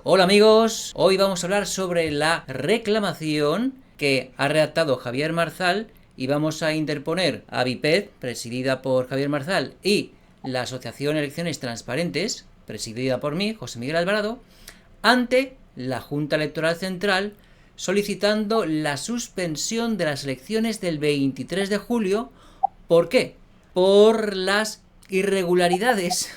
Hola amigos, hoy vamos a hablar sobre la reclamación que ha redactado Javier Marzal y vamos a interponer a Biped, presidida por Javier Marzal, y la Asociación Elecciones Transparentes, presidida por mí, José Miguel Alvarado, ante la Junta Electoral Central solicitando la suspensión de las elecciones del 23 de julio. ¿Por qué? Por las irregularidades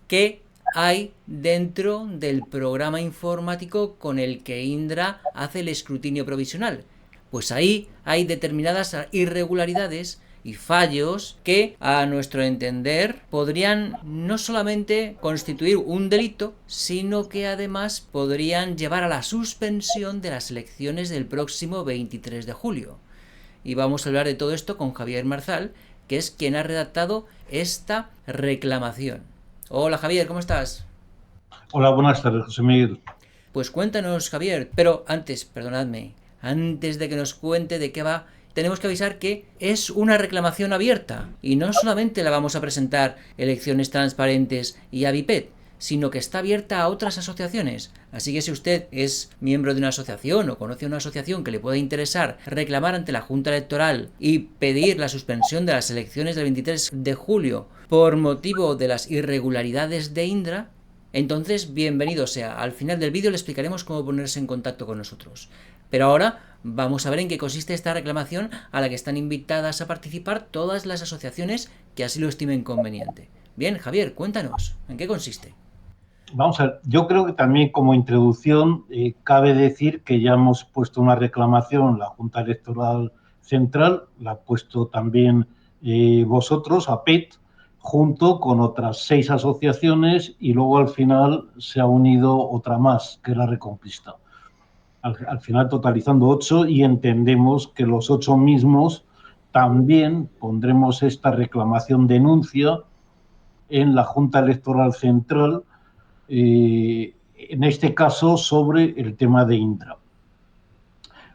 que hay dentro del programa informático con el que Indra hace el escrutinio provisional. Pues ahí hay determinadas irregularidades y fallos que, a nuestro entender, podrían no solamente constituir un delito, sino que además podrían llevar a la suspensión de las elecciones del próximo 23 de julio. Y vamos a hablar de todo esto con Javier Marzal, que es quien ha redactado esta reclamación. Hola Javier, ¿cómo estás? Hola, buenas tardes, José Miguel. Pues cuéntanos Javier, pero antes, perdonadme, antes de que nos cuente de qué va, tenemos que avisar que es una reclamación abierta y no solamente la vamos a presentar Elecciones Transparentes y Avipet, sino que está abierta a otras asociaciones. Así que si usted es miembro de una asociación o conoce una asociación que le pueda interesar reclamar ante la Junta Electoral y pedir la suspensión de las elecciones del 23 de julio por motivo de las irregularidades de Indra, entonces bienvenido sea. Al final del vídeo le explicaremos cómo ponerse en contacto con nosotros. Pero ahora vamos a ver en qué consiste esta reclamación a la que están invitadas a participar todas las asociaciones que así lo estimen conveniente. Bien, Javier, cuéntanos, ¿en qué consiste? Vamos a ver, yo creo que también como introducción cabe decir que ya hemos puesto una reclamación, la Junta Electoral Central, la ha puesto también vosotros, APET, junto con otras 6 asociaciones y luego al final se ha unido otra más, que es la Reconquista. Al final totalizando 8 y entendemos que los 8 mismos también pondremos esta reclamación denuncia en la Junta Electoral Central, en este caso sobre el tema de Indra.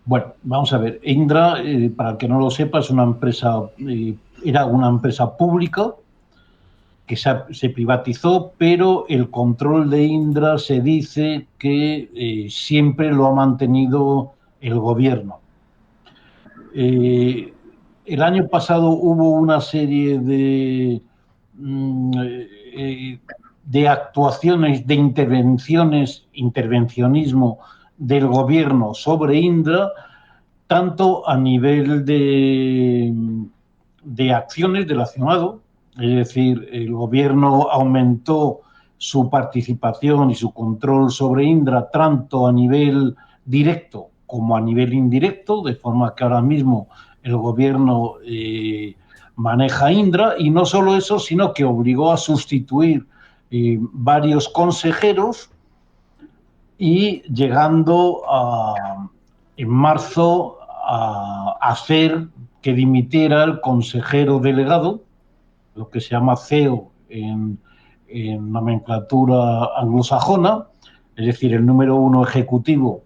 Bueno, vamos a ver, Indra, para el que no lo sepa, es una empresa, era una empresa pública que se privatizó, pero el control de Indra se dice que siempre lo ha mantenido el gobierno. Eh, el año pasado hubo una serie de actuaciones, de intervencionismo del gobierno sobre Indra, tanto a nivel de acciones del accionado, es decir, el gobierno aumentó su participación y su control sobre Indra tanto a nivel directo como a nivel indirecto, de forma que ahora mismo el gobierno maneja Indra, y no solo eso, sino que obligó a sustituir varios consejeros y llegando en marzo a hacer que dimitiera el consejero delegado, lo que se llama CEO en nomenclatura anglosajona, es decir, el número 1 ejecutivo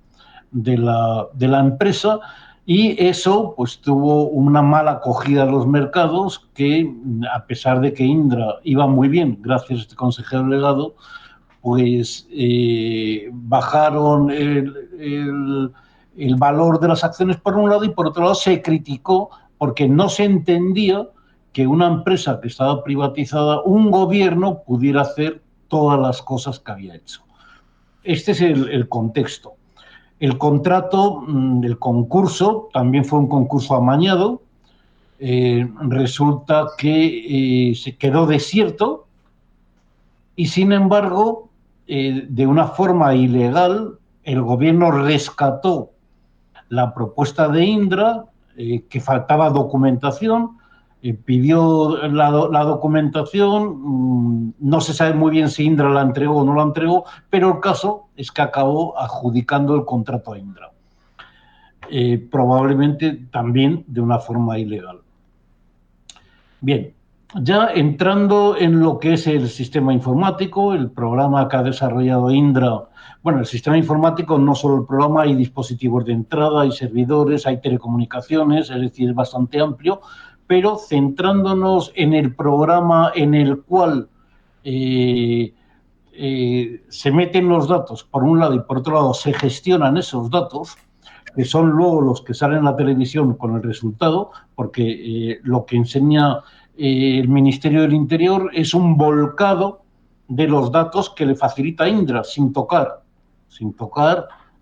de la empresa, y eso pues tuvo una mala acogida en los mercados que, a pesar de que Indra iba muy bien gracias a este consejero delegado, pues bajaron el valor de las acciones por un lado, y por otro lado se criticó porque no se entendía que una empresa que estaba privatizada, un gobierno pudiera hacer todas las cosas que había hecho. Este es el contexto. El contrato, el concurso, también fue un concurso amañado. Resulta que se quedó desierto y, sin embargo, de una forma ilegal, el gobierno rescató la propuesta de Indra, que faltaba documentación, pidió la documentación, no se sabe muy bien si Indra la entregó o no la entregó, pero el caso es que acabó adjudicando el contrato a Indra, probablemente también de una forma ilegal. Bien, ya entrando en lo que es el sistema informático, el programa que ha desarrollado Indra. Bueno, el sistema informático, no solo el programa, hay dispositivos de entrada, hay servidores, hay telecomunicaciones, es decir, es bastante amplio, pero centrándonos en el programa en el cual eh, se meten los datos por un lado y por otro lado se gestionan esos datos, que son luego los que salen en la televisión con el resultado, porque lo que enseña el Ministerio del Interior es un volcado de los datos que le facilita Indra sin tocar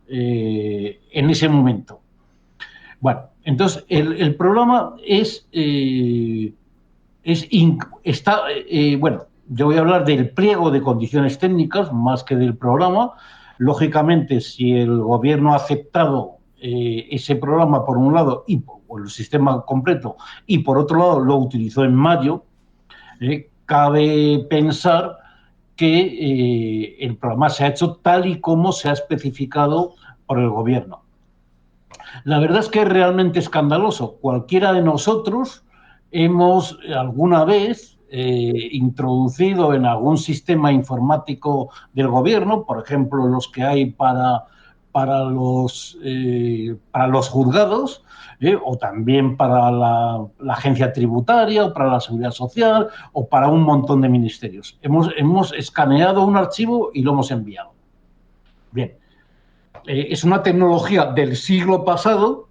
en ese momento. Bueno, entonces el programa bueno, yo voy a hablar del pliego de condiciones técnicas más que del programa. Lógicamente, si el gobierno ha aceptado ese programa por un lado o el sistema completo y por otro lado lo utilizó en mayo, cabe pensar que el programa se ha hecho tal y como se ha especificado por el gobierno. La verdad es que es realmente escandaloso. Cualquiera de nosotros hemos alguna vez introducido en algún sistema informático del gobierno, por ejemplo, los que hay para los juzgados, o también para la agencia tributaria, o para la seguridad social, o para un montón de ministerios. Hemos escaneado un archivo y lo hemos enviado. Bien. Es una tecnología del siglo pasado,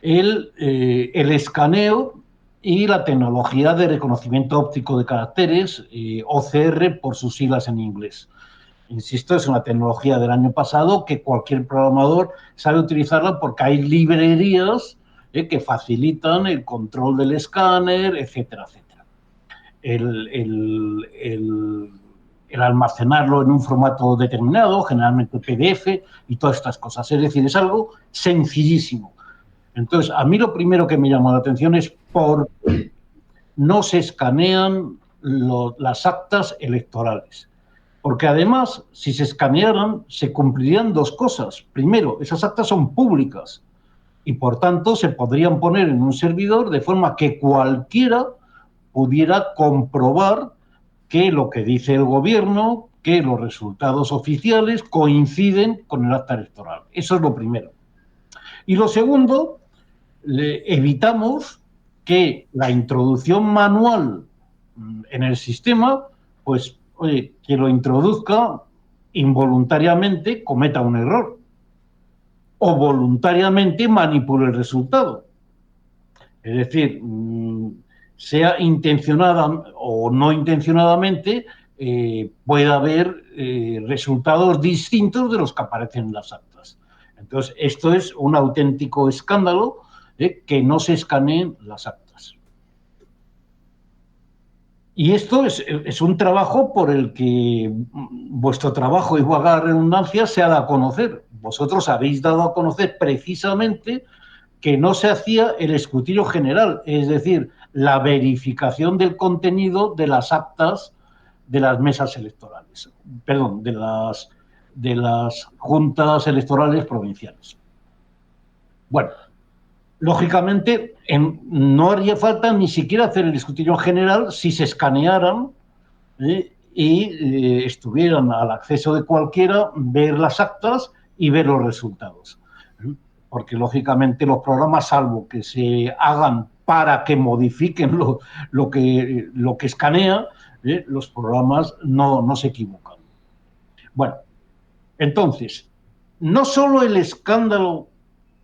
el escaneo y la tecnología de reconocimiento óptico de caracteres, OCR por sus siglas en inglés. Insisto, es una tecnología del año pasado que cualquier programador sabe utilizarla porque hay librerías que facilitan el control del escáner, etcétera, etcétera. El almacenarlo en un formato determinado, generalmente PDF y todas estas cosas. Es decir, es algo sencillísimo. Entonces, a mí lo primero que me llamó la atención es por qué no se escanean las actas electorales. Porque además, si se escanearan, se cumplirían dos cosas. Primero, esas actas son públicas y por tanto se podrían poner en un servidor de forma que cualquiera pudiera comprobar que lo que dice el gobierno, que los resultados oficiales coinciden con el acta electoral. Eso es lo primero. Y lo segundo, evitamos que la introducción manual en el sistema, pues, oye, que lo introduzca involuntariamente cometa un error o voluntariamente manipule el resultado. Es decir, sea intencionada o no intencionadamente, puede haber resultados distintos de los que aparecen en las actas. Entonces, esto es un auténtico escándalo que no se escaneen las actas. Y esto es un trabajo por el que vuestro trabajo, y valga la redundancia, se ha dado a conocer. Vosotros habéis dado a conocer precisamente que no se hacía el escrutinio general, es decir, la verificación del contenido de las actas de las mesas electorales, perdón, de las juntas electorales provinciales. Bueno, lógicamente no haría falta ni siquiera hacer el escrutinio general si se escanearan y estuvieran al acceso de cualquiera, ver las actas y ver los resultados. Porque lógicamente los programas, salvo que se hagan para que modifiquen lo que escanea, los programas no se equivocan. Bueno, entonces, no solo el escándalo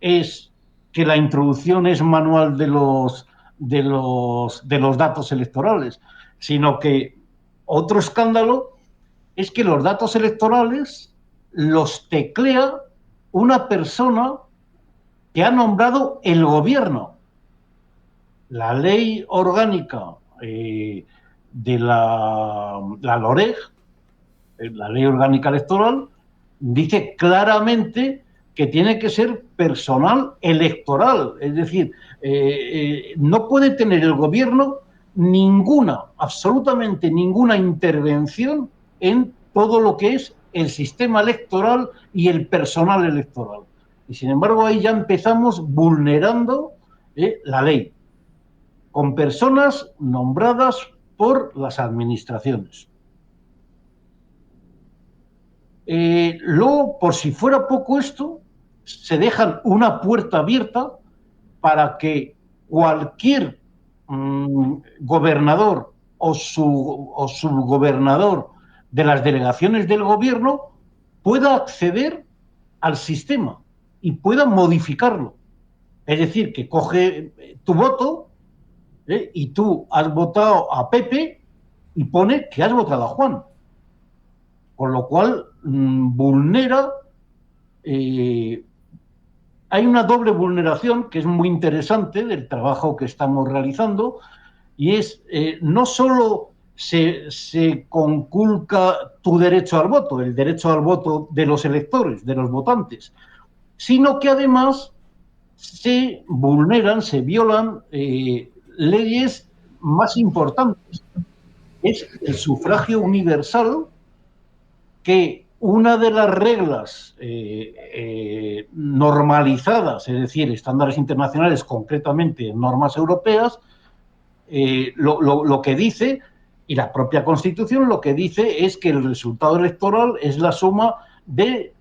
es que la introducción es manual de los datos electorales, sino que otro escándalo es que los datos electorales los teclea una persona que ha nombrado el gobierno. La ley orgánica de la LOREG, la ley orgánica electoral, dice claramente que tiene que ser personal electoral. Es decir, no puede tener el gobierno absolutamente ninguna intervención en todo lo que es el sistema electoral y el personal electoral. Y sin embargo, ahí ya empezamos vulnerando la ley, con personas nombradas por las administraciones. Luego, por si fuera poco esto, se dejan una puerta abierta para que cualquier gobernador o subgobernador de las delegaciones del gobierno pueda acceder al sistema y pueda modificarlo. Es decir, que coge tu voto y tú has votado a Pepe y pone que has votado a Juan. Con lo cual vulnera, hay una doble vulneración que es muy interesante del trabajo que estamos realizando, y es no solo se conculca tu derecho al voto, el derecho al voto de los electores, de los votantes, sino que además se vulneran, se violan leyes más importantes. Es el sufragio universal, que una de las reglas normalizadas, es decir, estándares internacionales, concretamente normas europeas, lo que dice, y la propia Constitución lo que dice es que el resultado electoral es la suma del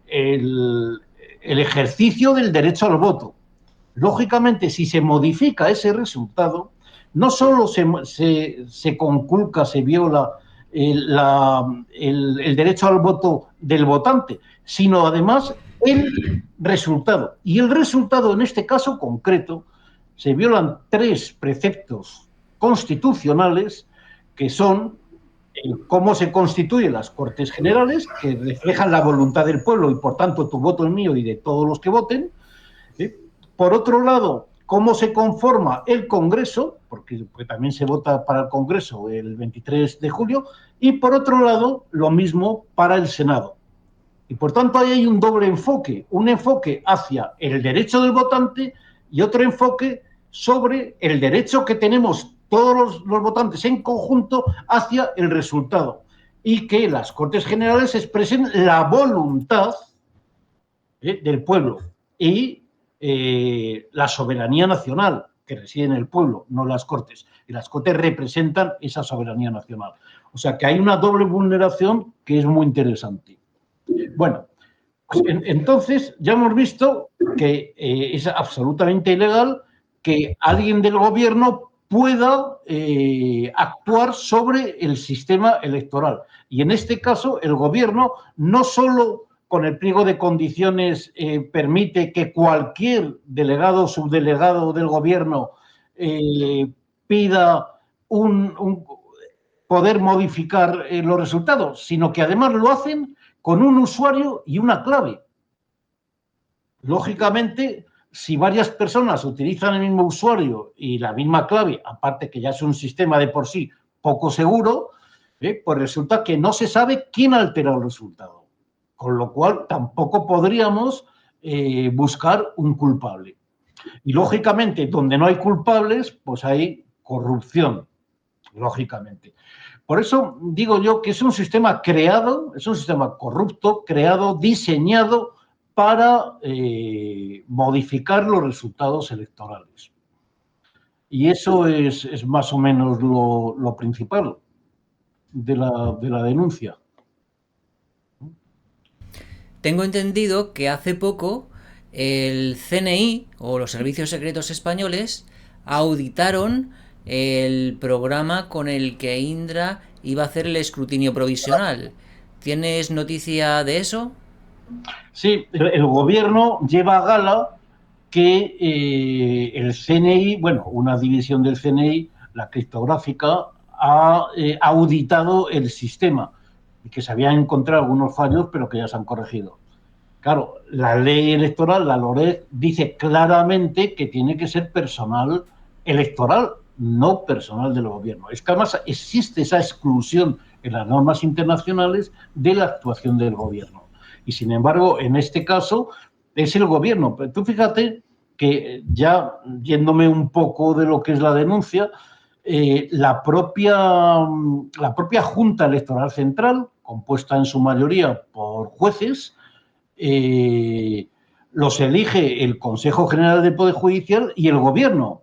ejercicio del derecho al voto. Lógicamente, si se modifica ese resultado, no solo se conculca, se viola el derecho al voto del votante, sino además el resultado. Y el resultado, en este caso concreto, se violan 3 preceptos constitucionales, que son cómo se constituyen las Cortes Generales, que reflejan la voluntad del pueblo y, por tanto, tu voto es mío y de todos los que voten. Por otro lado, cómo se conforma el Congreso, porque también se vota para el Congreso el 23 de julio, y por otro lado, lo mismo para el Senado. Y por tanto, ahí hay un doble enfoque, un enfoque hacia el derecho del votante y otro enfoque sobre el derecho que tenemos todos los votantes en conjunto hacia el resultado, y que las Cortes Generales expresen la voluntad del pueblo y la soberanía nacional que reside en el pueblo, no las Cortes. Y las Cortes representan esa soberanía nacional. O sea que hay una doble vulneración que es muy interesante. Bueno, pues entonces ya hemos visto que es absolutamente ilegal que alguien del gobierno pueda actuar sobre el sistema electoral. Y en este caso, el gobierno no solo con el pliego de condiciones permite que cualquier delegado o subdelegado del gobierno pida poder modificar los resultados, sino que además lo hacen con un usuario y una clave. Lógicamente, si varias personas utilizan el mismo usuario y la misma clave, aparte que ya es un sistema de por sí poco seguro, pues resulta que no se sabe quién ha alterado el resultado. Con lo cual, tampoco podríamos buscar un culpable. Y, lógicamente, donde no hay culpables, pues hay corrupción, lógicamente. Por eso digo yo que es un sistema creado, es un sistema corrupto, creado, diseñado para modificar los resultados electorales. Y eso es más o menos lo principal de la denuncia. Tengo entendido que hace poco el CNI o los servicios secretos españoles auditaron el programa con el que Indra iba a hacer el escrutinio provisional. ¿Tienes noticia de eso? Sí, el gobierno lleva a gala que el CNI, bueno, una división del CNI, la criptográfica, ha auditado el sistema y que se habían encontrado algunos fallos, pero que ya se han corregido. Claro, la ley electoral, la LOREG, dice claramente que tiene que ser personal electoral, no personal del gobierno. Es que además existe esa exclusión en las normas internacionales de la actuación del gobierno. Y sin embargo, en este caso, es el gobierno. Pero tú fíjate que, ya yéndome un poco de lo que es la denuncia, la propia Junta Electoral Central, compuesta en su mayoría por jueces, los elige el Consejo General del Poder Judicial y el Gobierno.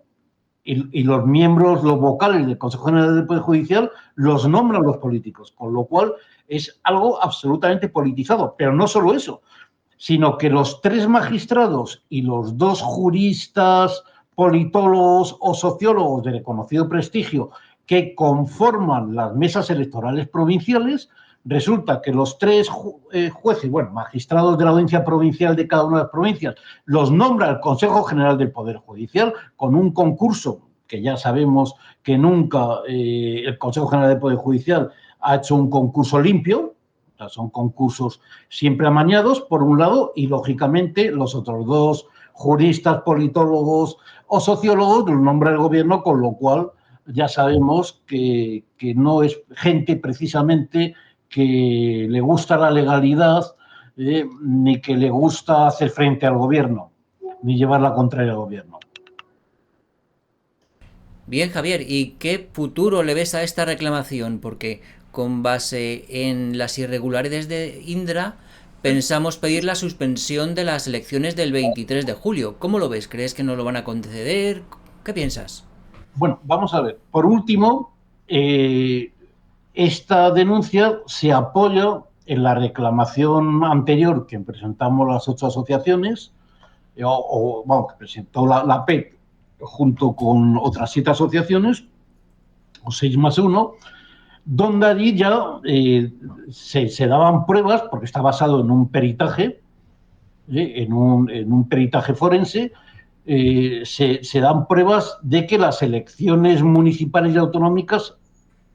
Y los miembros, los vocales del Consejo General del Poder Judicial los nombran los políticos, con lo cual es algo absolutamente politizado. Pero no solo eso, sino que los 3 magistrados y los 2 juristas, politólogos o sociólogos de reconocido prestigio que conforman las mesas electorales provinciales resulta que los tres jueces, bueno, magistrados de la Audiencia Provincial de cada una de las provincias, los nombra el Consejo General del Poder Judicial con un concurso que ya sabemos que nunca el Consejo General del Poder Judicial ha hecho un concurso limpio. O sea, son concursos siempre amañados, por un lado, y lógicamente los otros dos juristas, politólogos o sociólogos los nombra el gobierno, con lo cual ya sabemos que no es gente precisamente que le gusta la legalidad, ni que le gusta hacer frente al gobierno, ni llevar la contraria al gobierno. Bien, Javier, ¿y qué futuro le ves a esta reclamación? Porque con base en las irregularidades de Indra, pensamos pedir la suspensión de las elecciones del 23 de julio. ¿Cómo lo ves? ¿Crees que no lo van a conceder? ¿Qué piensas? Bueno, vamos a ver. Por último, esta denuncia se apoya en la reclamación anterior que presentamos las 8 asociaciones, que presentó la PET junto con otras 7 asociaciones, o 6 más 1, donde allí ya se daban pruebas, porque está basado en un peritaje, en un peritaje forense, se dan pruebas de que las elecciones municipales y autonómicas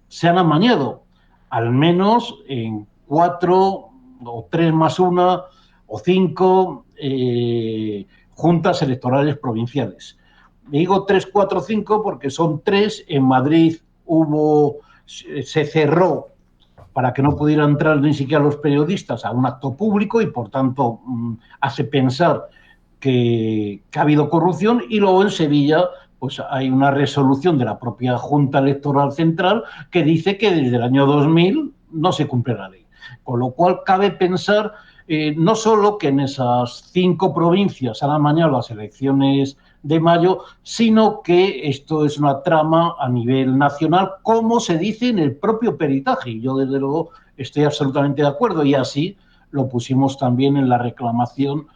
se han amañado, al menos en 4 o 3 más 1 o 5 juntas electorales provinciales. Digo 3, 4, 5 porque son 3. En Madrid se cerró para que no pudieran entrar ni siquiera los periodistas a un acto público y, por tanto, hace pensar que ha habido corrupción. Y luego en Sevilla pues hay una resolución de la propia Junta Electoral Central que dice que desde el año 2000 no se cumple la ley. Con lo cual cabe pensar no solo que en esas 5 provincias han amañado las elecciones de mayo, sino que esto es una trama a nivel nacional, como se dice en el propio peritaje. Y yo, desde luego, estoy absolutamente de acuerdo, y así lo pusimos también en la reclamación.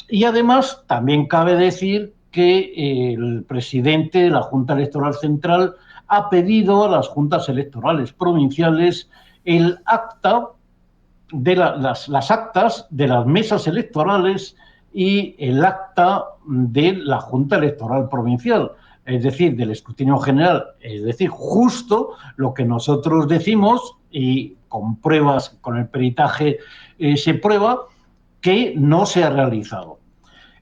Y además, también cabe decir que el presidente de la Junta Electoral Central ha pedido a las juntas electorales provinciales el acta de las actas de las mesas electorales y el acta de la Junta Electoral Provincial, es decir, del escrutinio general, es decir, justo lo que nosotros decimos, y con pruebas, con el peritaje se prueba que no se ha realizado.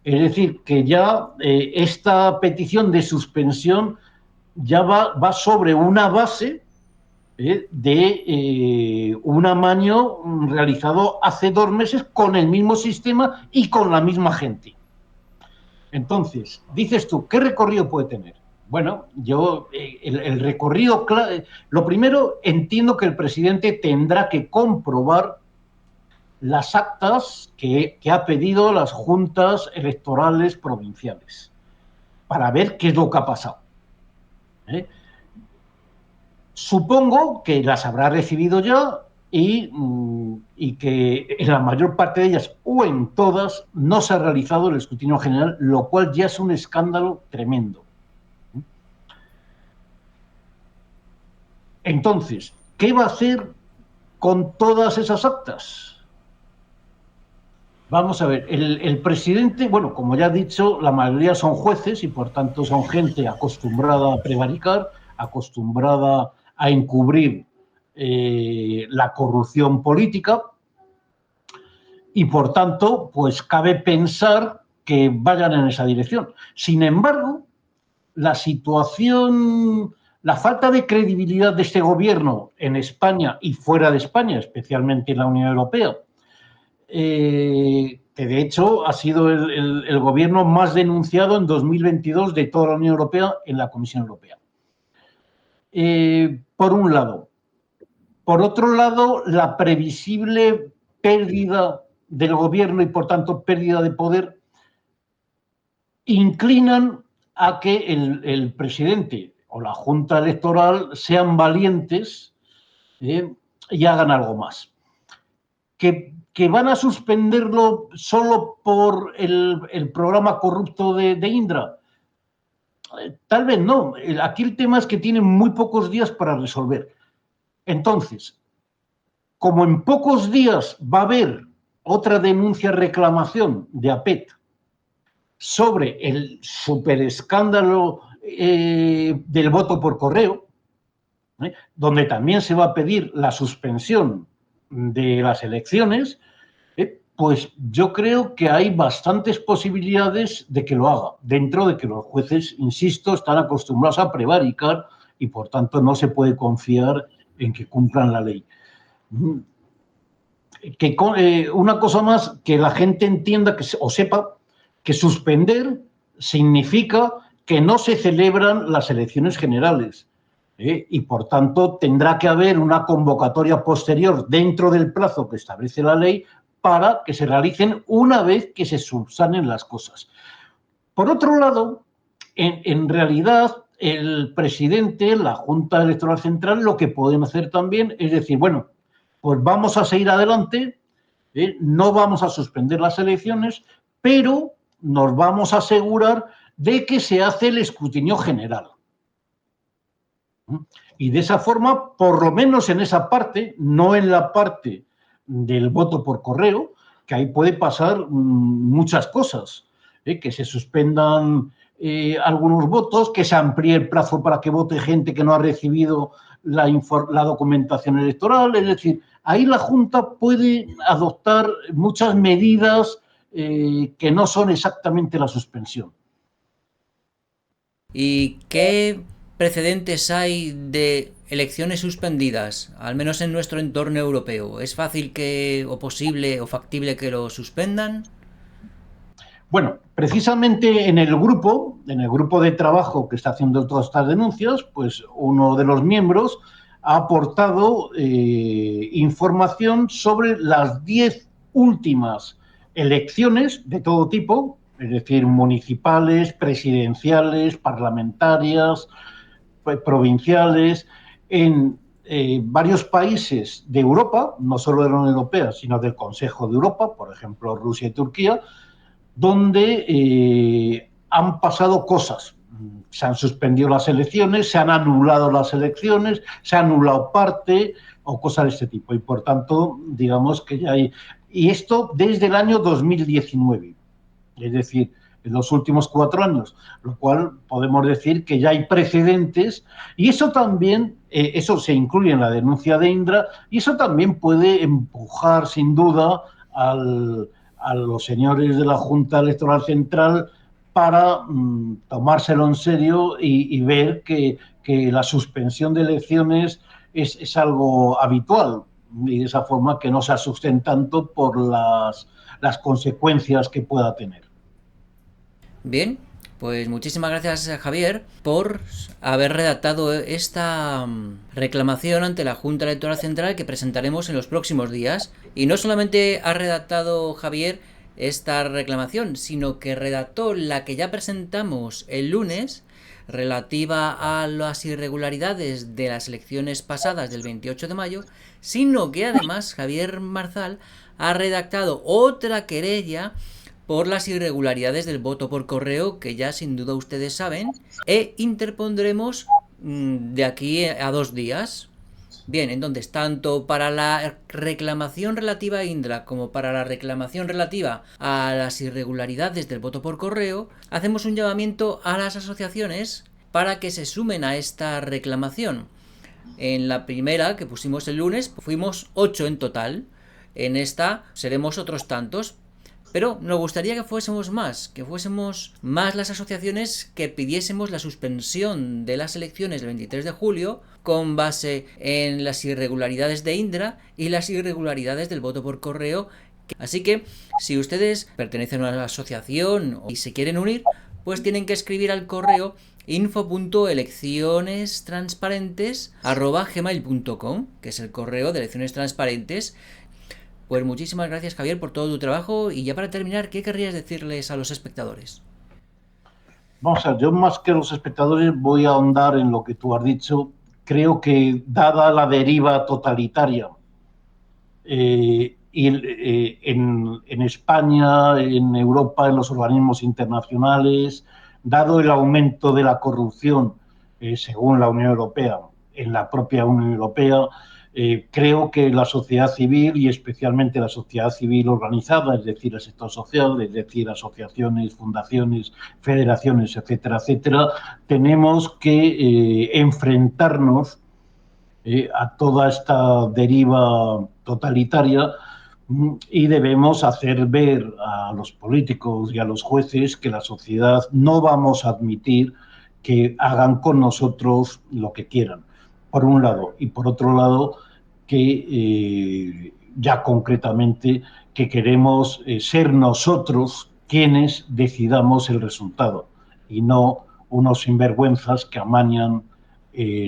Es decir, que ya esta petición de suspensión ya va sobre una base de un amaño realizado hace 2 meses con el mismo sistema y con la misma gente. Entonces, dices tú, ¿qué recorrido puede tener? Bueno, yo, el recorrido, lo primero, entiendo que el presidente tendrá que comprobar las actas que ha pedido las juntas electorales provinciales para ver qué es lo que ha pasado. Supongo que las habrá recibido ya y que en la mayor parte de ellas o en todas no se ha realizado el escrutinio general, lo cual ya es un escándalo tremendo. Entonces, ¿qué va a hacer con todas esas actas? Vamos a ver, el presidente, bueno, como ya he dicho, la mayoría son jueces y por tanto son gente acostumbrada a prevaricar, acostumbrada a encubrir la corrupción política, y por tanto, pues cabe pensar que vayan en esa dirección. Sin embargo, la situación, la falta de credibilidad de este gobierno en España y fuera de España, especialmente en la Unión Europea, que de hecho ha sido el gobierno más denunciado en 2022 de toda la Unión Europea en la Comisión Europea. Por un lado. Por otro lado, la previsible pérdida del gobierno y, por tanto, pérdida de poder, inclinan a que el presidente o la Junta Electoral sean valientes y hagan algo más. Que van a suspenderlo solo por el programa corrupto de Indra. Tal vez no. Aquí el tema es que tienen muy pocos días para resolver. Entonces, Como en pocos días va a haber otra denuncia, reclamación de APET sobre el superescándalo del voto por correo, donde también se va a pedir la suspensión de las elecciones, pues yo creo que hay bastantes posibilidades de que lo haga, dentro de que los jueces, insisto, están acostumbrados a prevaricar y por tanto no se puede confiar en que cumplan la ley. Una cosa más, que la gente entienda o sepa que suspender significa que no se celebran las elecciones generales, y por tanto tendrá que haber una convocatoria posterior dentro del plazo que establece la ley para que se realicen una vez que se subsanen las cosas. Por otro lado, en realidad el presidente, la Junta Electoral Central, lo que pueden hacer también es decir, bueno, pues vamos a seguir adelante, no vamos a suspender las elecciones, pero nos vamos a asegurar de que se hace el escrutinio general. Y de esa forma, por lo menos en esa parte, no en la parte del voto por correo, que ahí puede pasar muchas cosas, que se suspendan algunos votos, que se amplíe el plazo para que vote gente que no ha recibido la documentación electoral. Es decir, ahí la Junta puede adoptar muchas medidas que no son exactamente la suspensión. ¿Y qué precedentes hay de elecciones suspendidas, al menos en nuestro entorno europeo? ¿Es fácil o posible o factible que lo suspendan? Bueno, precisamente en el grupo de trabajo que está haciendo todas estas denuncias, pues uno de los miembros ha aportado información sobre las 10 últimas elecciones de todo tipo, es decir, municipales, presidenciales, parlamentarias, provinciales, en varios países de Europa, no solo de la Unión Europea, sino del Consejo de Europa, por ejemplo, Rusia y Turquía, donde han pasado cosas. Se han suspendido las elecciones, se han anulado las elecciones, se ha anulado parte o cosas de este tipo. Y por tanto, digamos que ya hay... Y esto desde el año 2019, es decir, en los últimos 4 años, lo cual podemos decir que ya hay precedentes, y eso también, eso se incluye en la denuncia de Indra, y eso también puede empujar sin duda a los señores de la Junta Electoral Central para tomárselo en serio y ver que la suspensión de elecciones es algo habitual, y de esa forma que no se asusten tanto por las consecuencias que pueda tener. Bien, pues muchísimas gracias, Javier, por haber redactado esta reclamación ante la Junta Electoral Central que presentaremos en los próximos días. Y no solamente ha redactado Javier esta reclamación, sino que redactó la que ya presentamos el lunes, relativa a las irregularidades de las elecciones pasadas del 28 de mayo, sino que además Javier Marzal ha redactado otra querella por las irregularidades del voto por correo, que ya sin duda ustedes saben, e interpondremos de aquí a 2 días. Bien, entonces, tanto para la reclamación relativa a Indra como para la reclamación relativa a las irregularidades del voto por correo, hacemos un llamamiento a las asociaciones para que se sumen a esta reclamación. En la primera, que pusimos el lunes, fuimos 8 en total. En esta seremos otros tantos. Pero nos gustaría que fuésemos más las asociaciones que pidiésemos la suspensión de las elecciones del 23 de julio con base en las irregularidades de Indra y las irregularidades del voto por correo. Así que si ustedes pertenecen a una asociación y se quieren unir, pues tienen que escribir al correo info.eleccionestransparentes@gmail.com, que es el correo de Elecciones Transparentes. Pues muchísimas gracias, Javier, por todo tu trabajo. Y ya para terminar, ¿qué querrías decirles a los espectadores? Vamos a ver, yo más que los espectadores voy a ahondar en lo que tú has dicho. Creo que dada la deriva totalitaria en España, en Europa, en los organismos internacionales, dado el aumento de la corrupción, según la Unión Europea, en la propia Unión Europea, Creo que la sociedad civil y especialmente la sociedad civil organizada, es decir, el sector social, es decir, asociaciones, fundaciones, federaciones, etcétera, etcétera, tenemos que enfrentarnos a toda esta deriva totalitaria y debemos hacer ver a los políticos y a los jueces que la sociedad no vamos a admitir que hagan con nosotros lo que quieran, por un lado, y por otro lado, que ya concretamente que queremos ser nosotros quienes decidamos el resultado y no unos sinvergüenzas que amañan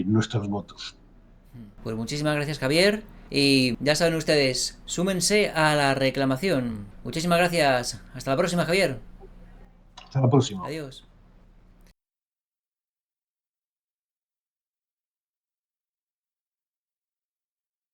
nuestros votos. Pues muchísimas gracias, Javier. Y ya saben ustedes, súmense a la reclamación. Muchísimas gracias. Hasta la próxima, Javier. Hasta la próxima. Adiós.